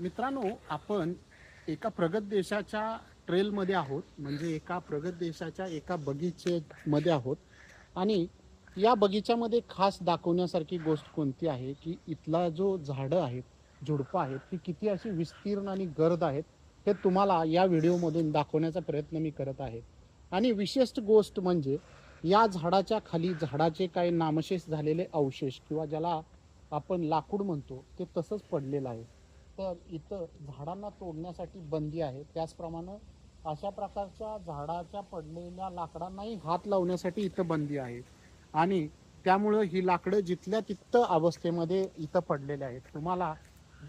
मित्रांनो, आपण एका प्रगत देशाच्या ट्रेलमध्ये आहोत. म्हणजे एका प्रगत देशाच्या एका बगीचेमध्ये आहोत. आणि या बगीच्यामध्ये खास दाखवण्यासारखी गोष्ट कोणती आहे की इथला जो झाडं आहेत, झुडपं आहेत, ती किती अशी विस्तीर्ण आणि गर्द आहेत, हे तुम्हाला या व्हिडिओमधून दाखवण्याचा प्रयत्न मी करत आहे. आणि विशेष गोष्ट म्हणजे या झाडाच्या खाली झाडाचे काही नामशेष झालेले अवशेष किंवा ज्याला आपण लाकूड म्हणतो ते तसंच पडलेलं आहे. तर इथं झाडांना तोडण्यासाठी बंदी आहे. त्याचप्रमाणे अशा प्रकारच्या झाडाच्या पडलेल्या लाकडांनाही हात लावण्यासाठी इथं बंदी आहे. आणि त्यामुळं ही लाकडं जिथल्या तिथं अवस्थेमध्ये इथं पडलेले आहेत. तुम्हाला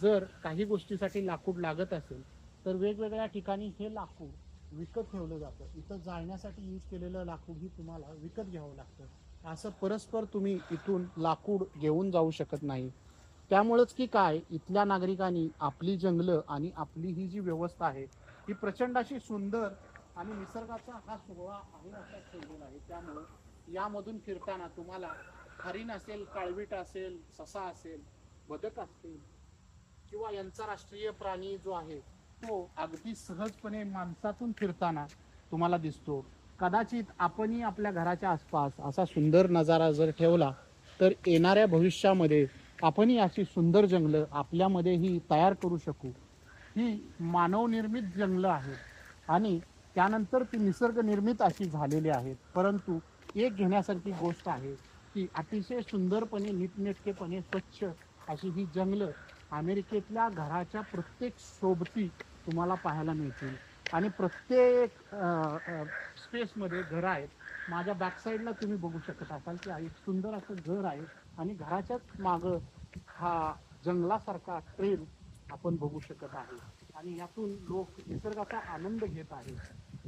जर काही गोष्टीसाठी लाकूड लागत असेल तर वेगवेगळ्या ठिकाणी हे लाकूड विकत ठेवलं जातं. इथं जाळण्यासाठी यूज केलेलं लाकूड ही तुम्हाला विकत घ्यावं लागतं. असं परस्पर तुम्ही इथून लाकूड घेऊन जाऊ शकत नाही. त्यामुळेच की काय, इथल्या नागरिकांनी आपली जंगलं आणि आपली ही जी व्यवस्था आहे ही प्रचंड अशी सुंदर आणि निसर्गाचा हा सोहळा आहे असा ठेवलेला आहे. त्यामुळं यामधून फिरताना तुम्हाला हरिण असेल, काळवीट असेल, ससा असेल, बदक असतील किंवा यांचा राष्ट्रीय प्राणी जो आहे तो अगदी सहजपणे माणसातून फिरताना तुम्हाला दिसतो. कदाचित आपणही आपल्या घराच्या आसपास असा सुंदर नजारा जर ठेवला तर येणाऱ्या भविष्यामध्ये आपणही अशी सुंदर जंगलं आपल्यामध्येही तयार करू शकू. ही मानवनिर्मित जंगलं आहेत आणि त्यानंतर ती निसर्गनिर्मित अशी झालेली आहेत. परंतु एक घेण्यासारखी गोष्ट आहे की अतिशय सुंदरपणे नीटनेटकेपणे स्वच्छ अशी ही जंगलं अमेरिकेतल्या घराच्या प्रत्येक सोबती तुम्हाला पाहायला मिळतील. आणि प्रत्येक स्पेसमध्ये घरं आहेत. माझ्या बॅकसाईडला तुम्ही बघू शकत असाल की एक सुंदर असं घर आहे आणि घराच्याच मागं हा जंगलासारखा ट्रेल आपण बघू शकत आहे. आणि यातून लोक निसर्गाचा आनंद घेत आहेत.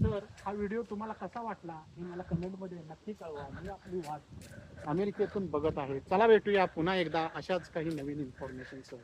तर हा व्हिडिओ तुम्हाला कसा वाटला हे मला कमेंटमध्ये नक्की कळवा. मी आपली वाट अमेरिकेतून बघत आहे. चला भेटूया पुन्हा एकदा अशाच काही नवीन इन्फॉर्मेशनसह.